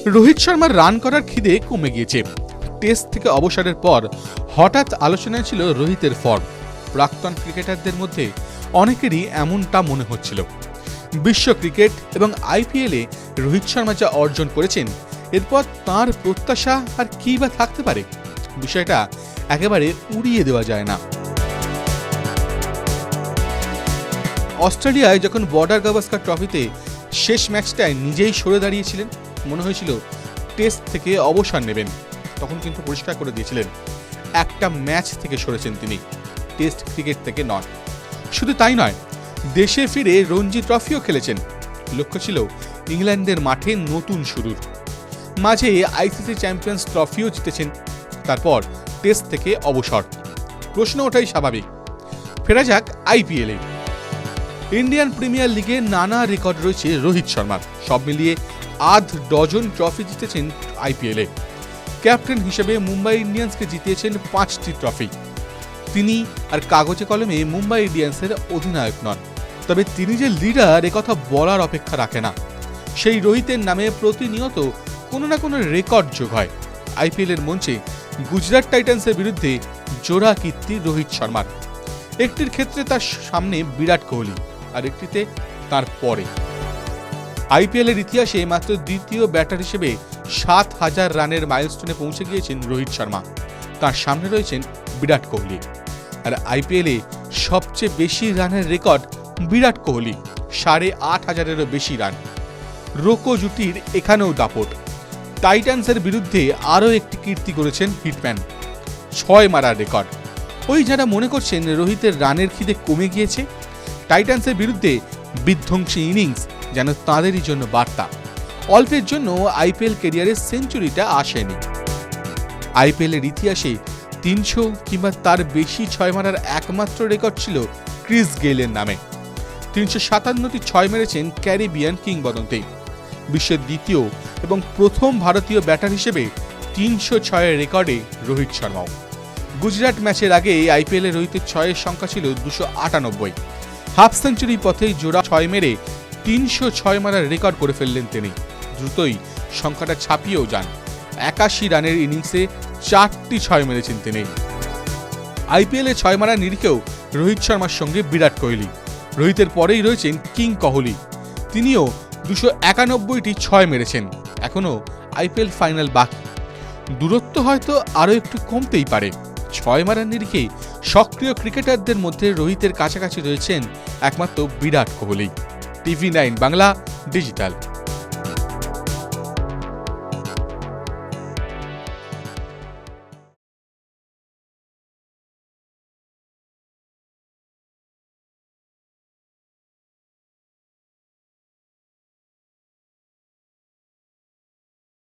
রোহিত শর্মার রান করার খিদে কমে গিয়েছে। টেস্ট থেকে অবসরের পর হঠাৎ আলোচনায় ছিল রোহিতের ফর্ম। প্রাক্তন ক্রিকেটারদের মধ্যে অনেকেরই এমনটা মনে হচ্ছিল। বিশ্ব ক্রিকেট এবং আইপিএলে রোহিত শর্মা যা অর্জন করেছেন, এরপর তাঁর প্রত্যাশা আর কী বা থাকতে পারে? বিষয়টা একেবারে উড়িয়ে দেওয়া যায় না। অস্ট্রেলিয়ায় যখন বর্ডার গাভাস্কার ট্রফিতে শেষ ম্যাচটায় নিজেই সরে দাঁড়িয়েছিলেন, মনে হয়েছিল টেস্ট থেকে অবসর নেবেন। তখন কিন্তু পরিষ্কার করে দিয়েছিলেন একটা ম্যাচ থেকে সরেছেন তিনি, টেস্ট ক্রিকেট থেকে নয়। শুধু তাই নয়, দেশে ফিরে রঞ্জি ট্রফিও খেলেছেন। লক্ষ্য ছিল ইংল্যান্ডের মাঠে নতুন শুরুর। মাঝে আইসিসি চ্যাম্পিয়ন্স ট্রফিও জিতেছেন। তারপর টেস্ট থেকে অবসর। প্রশ্ন ওঠাই স্বাভাবিক। ফেরা যাক আইপিএলে। ইন্ডিয়ান প্রিমিয়ার লিগে নানা রেকর্ড রয়েছে রোহিত শর্মার। সব মিলিয়ে 8 ডজন ট্রফি জিতেছেন আইপিএলে। ক্যাপ্টেন হিসেবে মুম্বাই ইন্ডিয়ান্সকে জিতিয়েছেন 5টি ট্রফি। তিনি আর কাগজে কলমে মুম্বাই ইন্ডিয়ান্সের অধিনায়ক নন, তবে তিনি যে লিডার একথা বলার অপেক্ষা রাখে না। সেই রোহিতের নামে প্রতিনিয়ত কোনো না কোনো রেকর্ড যোগ হয়। আইপিএলের মঞ্চে গুজরাট টাইটান্সের বিরুদ্ধে জোড়া কীর্তি রোহিত শর্মার। একটির ক্ষেত্রে তার সামনে বিরাট কোহলি, আর একটিতে তার পরে। আইপিএলের ইতিহাসে মাত্র দ্বিতীয় ব্যাটার হিসেবে 7,000 রানের মাইলস্টোনে পৌঁছে গিয়েছেন রোহিত শর্মা। তার সামনে রয়েছেন বিরাট কোহলি। আর আইপিএলে সবচেয়ে বেশি রানের রেকর্ড বিরাট কোহলি, 8,500-এরও বেশি রান। রোকো জুটির এখানেও দাপট। টাইটান্সের বিরুদ্ধে আরও একটি কীর্তি করেছেন হিটম্যান, 6 মারার রেকর্ড। ওই যারা মনে করছেন রোহিতের রানের খিদে কমে গিয়েছে, টাইটান্সের বিরুদ্ধে বিধ্বংসী ইনিংস যেন তাঁদেরই জন্য বার্তা। অল্পের জন্য আইপিএল ক্যারিয়ারের সেঞ্চুরিটা আসেনি। আইপিএলের ইতিহাসে 300 কিংবা তার বেশি 6 মারার একমাত্র রেকর্ড ছিল ক্রিস গেইলের নামে। 357টি 6 মেরেছেন ক্যারিবিয়ান কিংবদন্তি। বিশ্বের দ্বিতীয় এবং প্রথম ভারতীয় ব্যাটার হিসেবে 306-এর রেকর্ডে রোহিত শর্মাও। গুজরাট ম্যাচের আগে আইপিএলে রোহিতের 6-এর সংখ্যা ছিল 298। হাফ সেঞ্চুরি পথেই জোড়া 6 মেরে 306 মারার রেকর্ড করে ফেললেন তিনি। দ্রুতই সংখ্যাটা ছাপিয়েও যান। 81 রানের ইনিংসে 4টি 6 মেরেছেন তিনি। আইপিএলে 6 মারার নিরিখেও রোহিত শর্মার সঙ্গে বিরাট কোহলি। রোহিতের পরেই রয়েছেন কিং কোহলি। তিনিও 291টি 6 মেরেছেন। এখনও আইপিএল ফাইনাল বাকি। দূরত্ব হয়তো আরও একটু কমতেই পারে। 6 মারার নিরিখে সক্রিয় ক্রিকেটারদের মধ্যে রোহিতের কাছাকাছি রয়েছেন একমাত্র বিরাট কোহলি। TV9 Bangla digital.